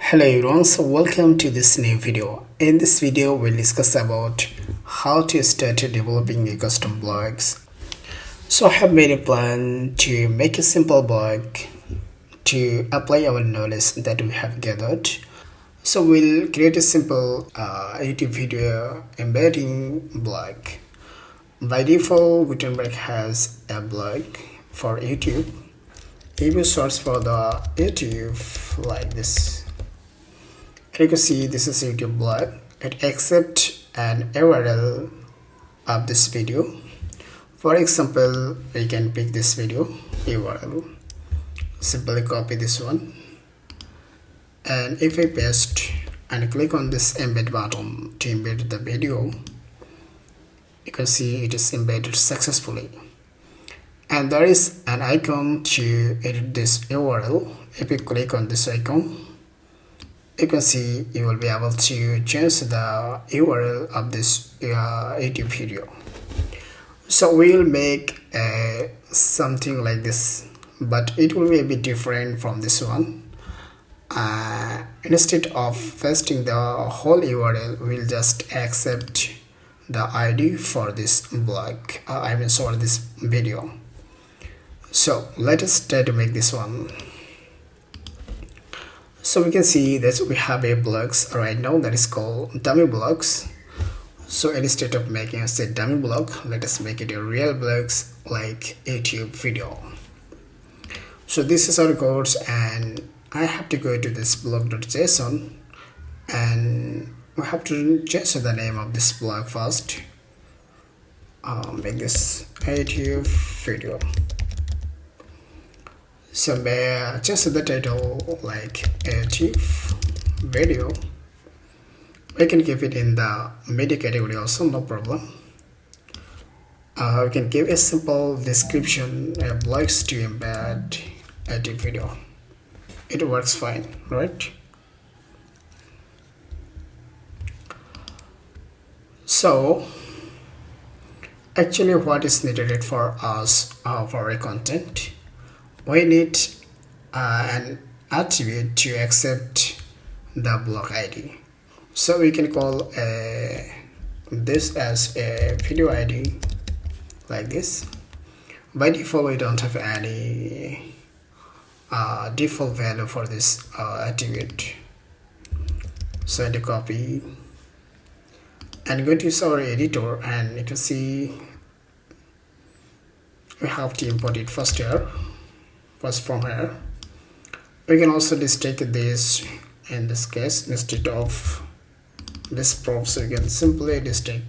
Hello everyone, so welcome to this new video. In this video we'll discuss about how to start developing a custom blogs. So I have made a plan to make a simple blog to apply our knowledge that we have gathered. So we'll create a simple YouTube video embedding blog. By default, Gutenberg has a blog for YouTube. If you search for the YouTube like this, you can see this is YouTube blog. It accepts an URL of this video. For example, we can pick this video URL. Simply copy this one, and if I paste and click on this embed button to embed the video, you can see it is embedded successfully. And there is an icon to edit this URL. If you click on this icon, you can see you will be able to change the URL of this YouTube video. So we will make something like this, but it will be a bit different from this one. Instead of pasting the whole URL, we'll just accept the ID for this blog. This video. So let us try to make this one. So we can see that we have a blogs right now that is called dummy blogs. So instead of making a dummy blog, let us make it a real blogs like YouTube video. So this is how it goes, and I have to go to this blog.json, and we have to change the name of this blog first. Make this YouTube video. So change the title like YouTube video. We can give it in the media category also, no problem. We can give a simple description, blogs to embed YouTube video. It works fine, right? So actually what is needed for us for a content, we need an attribute to accept the blog ID. So we can call this as a video ID like this. By default, we don't have any default value for this attribute. So I copy and go to our editor, and you can see we have to import it first from here. We can also take this in this case instead of this prop, so you can simply take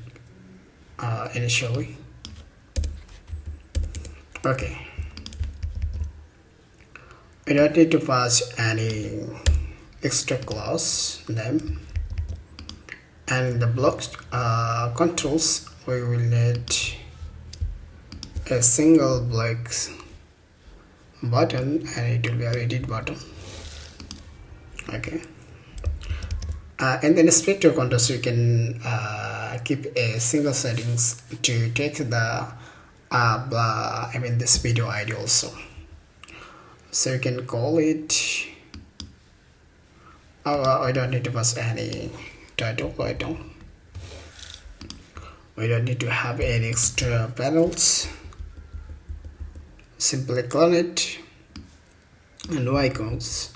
initially. Okay, we don't need to pass any extra class name, and in the block controls we will need a single block button, and it will be our edit button. Okay, and then inspector controls, you can keep a single settings to take the this video ID also. So you can call it I don't need to pass any title right now. We don't need to have any extra panels. Simply clone it and no icons,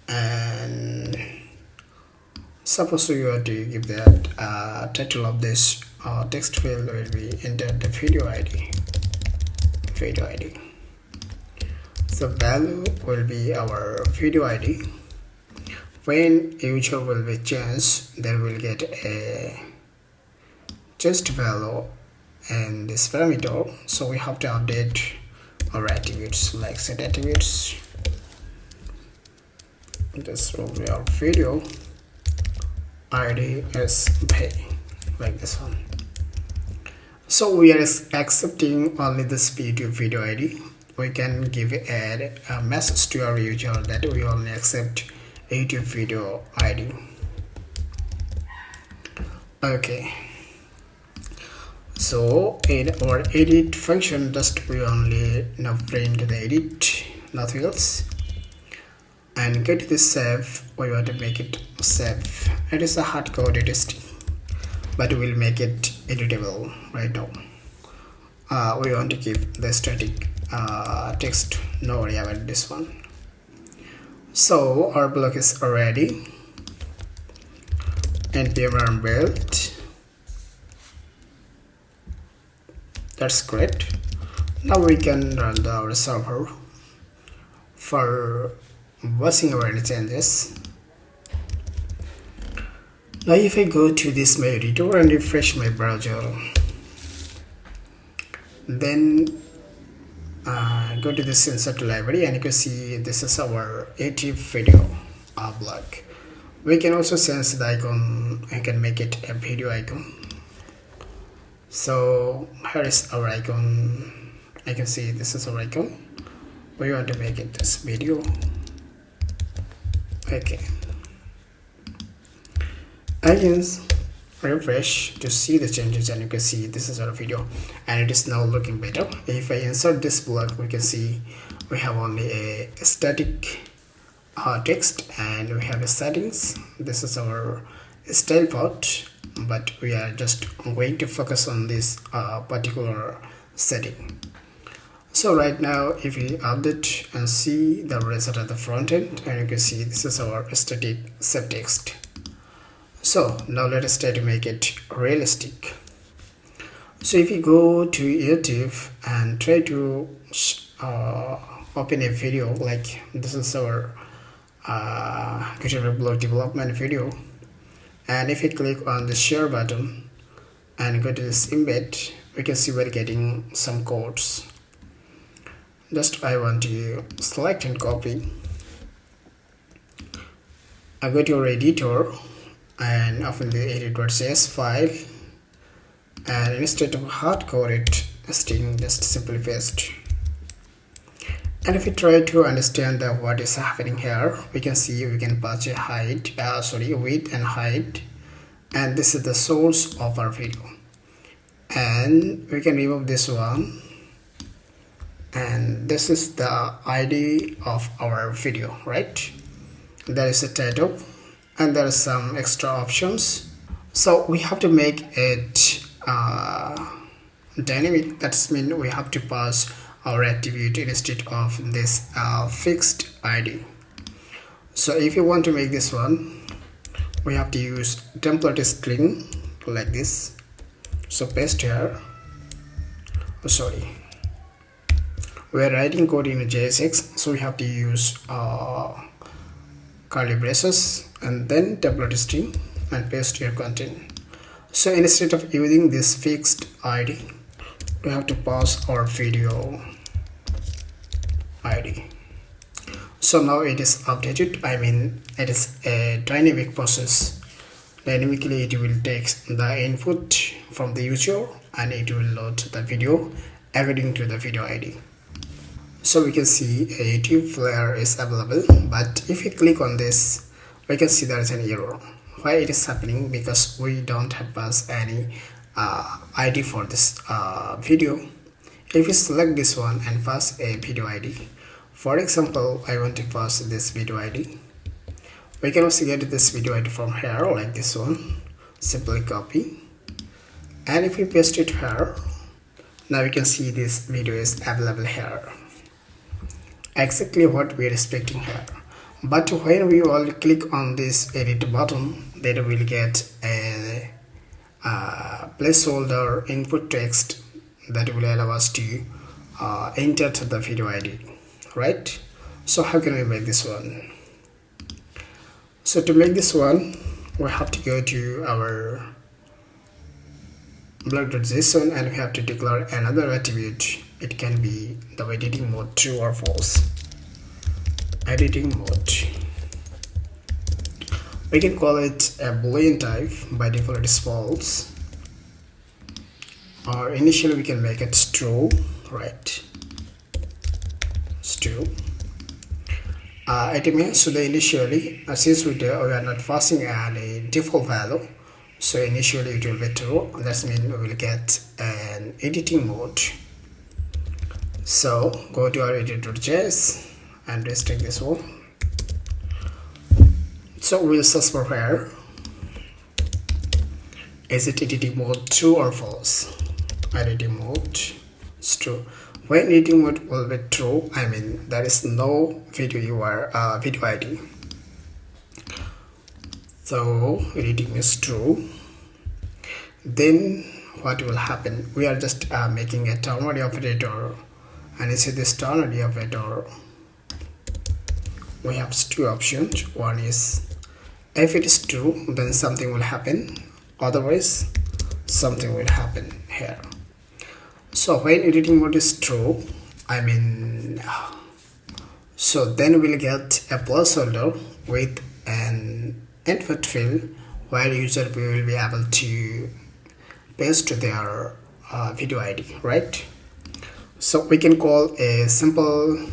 and suppose you want to give that title of this text field will be enter the video ID. So value will be our video ID. When user will be changed, then we'll get a just value and this parameter. So we have to update our attributes, like set attributes. This will be our video ID as pay, like this one. So we are accepting only this video ID. We can give a message to our user that we only accept YouTube video ID. Okay, so in our edit function, just we only print the edit, nothing else. and go to the save. We want to make it save. It is a hard code editing, but we'll make it editable right now. We want to keep the static text. No worry about this one. So our block is ready. npm run build. That's great. Now we can run our server for watching our any changes. Now if I go to this my editor and refresh my browser, then go to this insert library, and you can see this is our native video block. We can also sense the icon. I can make it a video icon. So here is our icon. I can see this is our icon. We want to make it this video. Okay, I can refresh to see the changes, and you can see this is our video and it is now looking better. If I insert this block, we can see we have only a static text, and we have a settings. This is our style part, but we are just going to focus on this particular setting. So right now if we update and see the result at the front end, and you can see this is our static save text. So now let us try to make it realistic. So if you go to YouTube and try to open a video, like this is our Gutenberg blog development video, and if you click on the share button and go to this embed, we can see we're getting some codes. Just I want to select and copy. I go to our editor and open the edit.cs file, and instead of hardcode it string, just simply paste. And if we try to understand what is happening here, we can see we can patch a height, width and height, and this is the source of our video. And we can remove this one, and this is the ID of our video, right? There is a title, and there are some extra options. So we have to make it dynamic. That means we have to pass our attribute instead of this fixed ID. So if you want to make this one, we have to use template string like this. So paste here. We are writing code in JSX, so we have to use curly braces and then template string and paste your content. So instead of using this fixed ID, we have to pass our video ID. So now it is updated. I mean, it is a dynamic process. Dynamically it will take the input from the user and it will load the video according to the video ID. So we can see a YouTube flare is available, but if we click on this, we can see there is an error. Why it is happening? Because we don't have pass any ID for this video. If we select this one and pass a video ID, for example, I want to pass this video ID. We can also get this video ID from here, like this one. Simply copy, and if we paste it here, now we can see this video is available here. Exactly what we are expecting here. But when we all click on this edit button, then we'll get a placeholder input text that will allow us to enter the video ID, right? So how can we make this one? So to make this one, we have to go to our blog.json and we have to declare another attribute. It can be the editing mode true or false. Editing mode, we can call it a boolean type. By default it is false, or initially we can make it true, right? It's true. It means so initially, since we are not passing a default value, so initially it will be true. That means we will get an editing mode. So go to our edit.js and restrict this one. So we'll search for here. Is it editing mode true or false? Editing mode is true. When editing mode will be true, I mean there is no video video ID. So editing is true. Then what will happen? We are just making a ternary operator, and you see this ternary operator. We have two options. One is if it is true, then something will happen. Otherwise, something will happen here. So when editing mode is true, I mean, so then we'll get a placeholder with an input field where user will be able to paste their video ID, right? So we can call a simple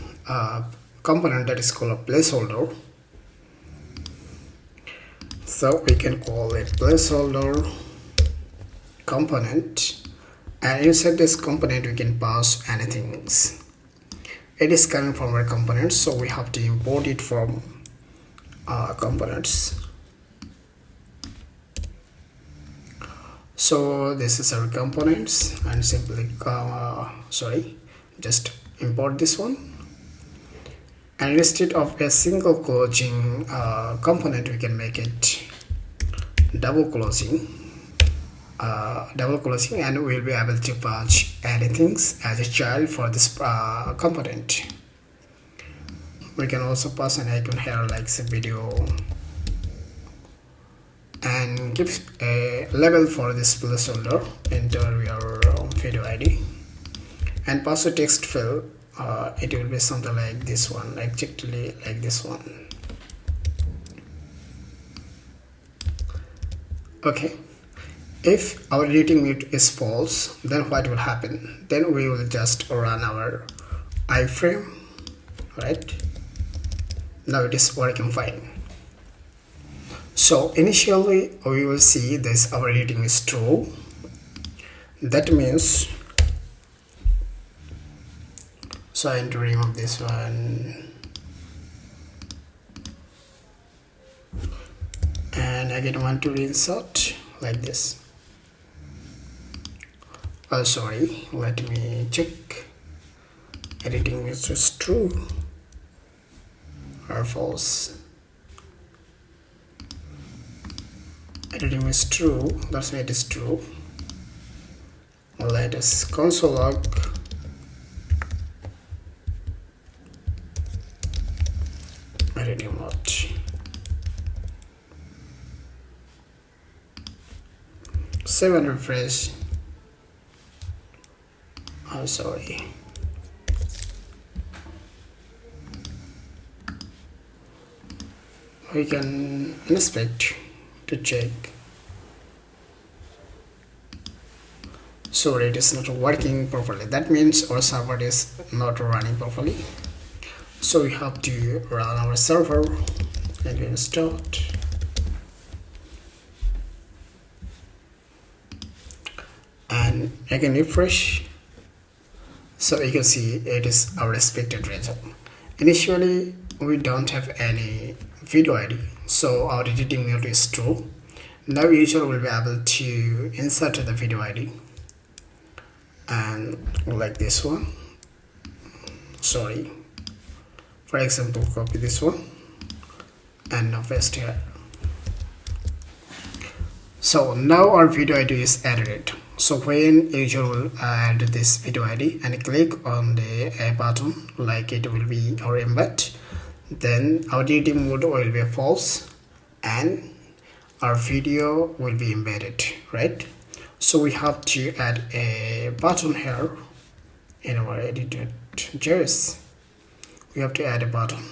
component that is called a placeholder. So we can call a placeholder component, and inside this component we can pass anything. It is coming from our components, so we have to import it from components. So this is our components, and simply just import this one. And instead of a single closing component, we can make it double closing, and we'll be able to pass anything as a child for this component. We can also pass an icon here like the video, and give a label for this placeholder. Enter your video ID and pass a text field. It will be something like this one, exactly like this one. Okay, if our editing mode is false, then what will happen? Then we will just run our iframe, right? Now it is working fine. So initially we will see this our editing is true. That means, so I need to remove this one, and again want to reinsert like this. Oh sorry, let me check. Editing is true or false. Editing is true, that's why it is true. Let us console log editing mode. Save and refresh. I'm sorry. We can inspect to check. So it is not working properly. That means our server is not running properly. So we have to run our server and we start. And again refresh. So you can see it is our expected result. Initially we don't have any video ID, so our editing mode is true. Now user will be able to insert the video ID, and like this one. Sorry, for example, copy this one and now paste here. So now our video ID is added. So when user will add this video ID and click on the button, like it will be our embed, then our editing mode will be false and our video will be embedded, right? So we have to add a button here in our edited JS. We have to add a button.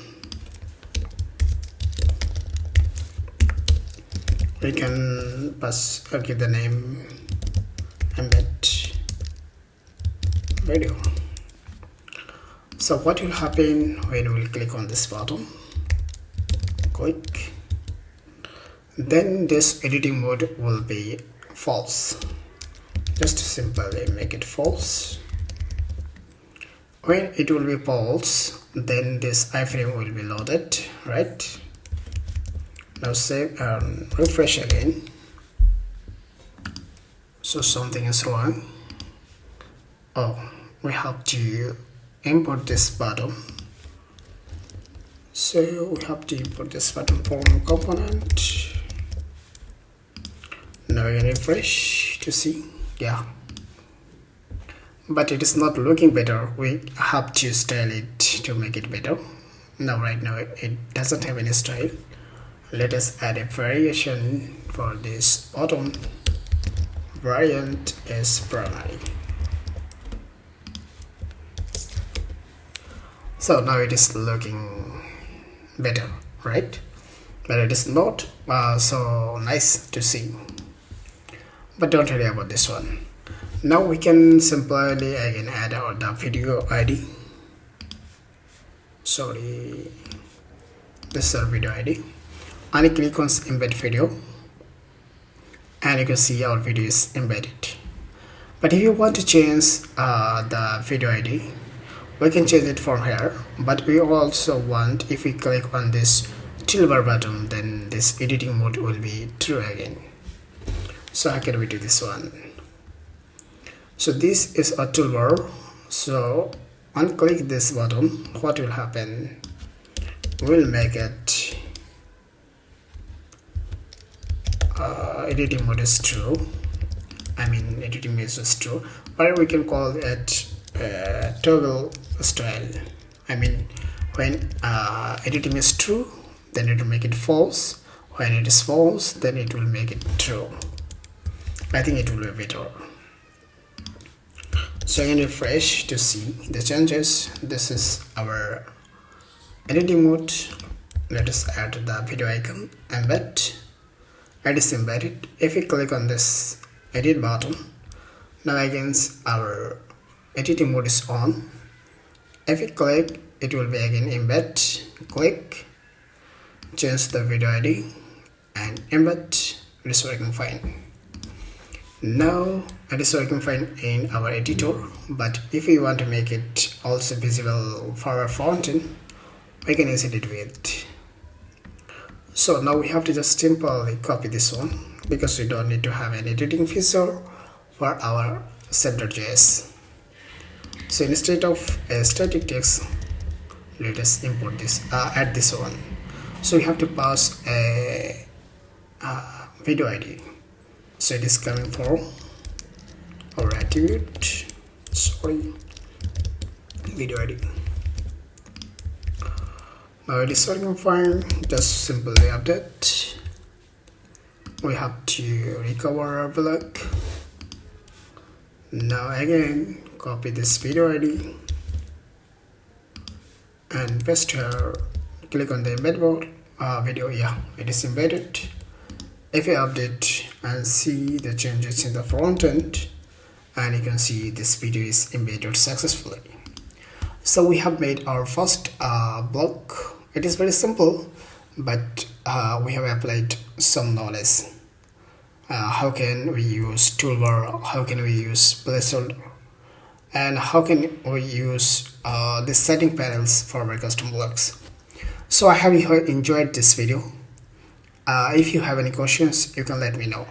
We can give the name embed video. So what will happen when we click on this button? Click. Then this editing mode will be false. Just simply make it false. When it will be false, then this iframe will be loaded, right? Now save and refresh again. So something is wrong. Oh, we have to import this button. So we have to import this button from component. Now we can refresh to see. Yeah, but it is not looking better. We have to style it to make it better. Now right now it doesn't have any style. Let us add a variation for this bottom. Variant is primary. So now it is looking better, right? But it is not so nice to see. But don't worry about this one. Now we can simply again add the video ID. Sorry, this is our video ID. And click on embed video, and you can see our video is embedded. But if you want to change the video ID, we can change it from here. But we also want, if we click on this toolbar button, then this editing mode will be true again. So how can we do this one? So this is a toolbar. So unclick this button. What will happen? We'll make it editing mode is true. Editing mode is true, or we can call it toggle style. When editing is true, then it will make it false. When it is false, then it will make it true. I think it will be better. So I can refresh to see the changes. This is our editing mode. Let us add the video icon, embed. It is embedded. If we click on this edit button, now again our editing mode is on. If we click, it will be again embed. Click, change the video ID and embed. It is working fine. Now it is working fine in our editor, but if we want to make it also visible for our front end, we can easily do it. So now we have to just simply copy this one, because we don't need to have an editing feature for our set.js. So instead of a static text, let us import this, add this one. So we have to pass a video ID. So it is coming from our attribute, video ID. Now it is working fine. Just simply update. We have to recover our block. Now again copy this video ID and paste here. Click on the embed video. Yeah, it is embedded. If you update and see the changes in the front end, and you can see this video is embedded successfully. So we have made our first block. It is very simple, but we have applied some knowledge. How can we use toolbar? How can we use placeholder? And how can we use the setting panels for our custom blocks? So I hope you enjoyed this video. If you have any questions, you can let me know.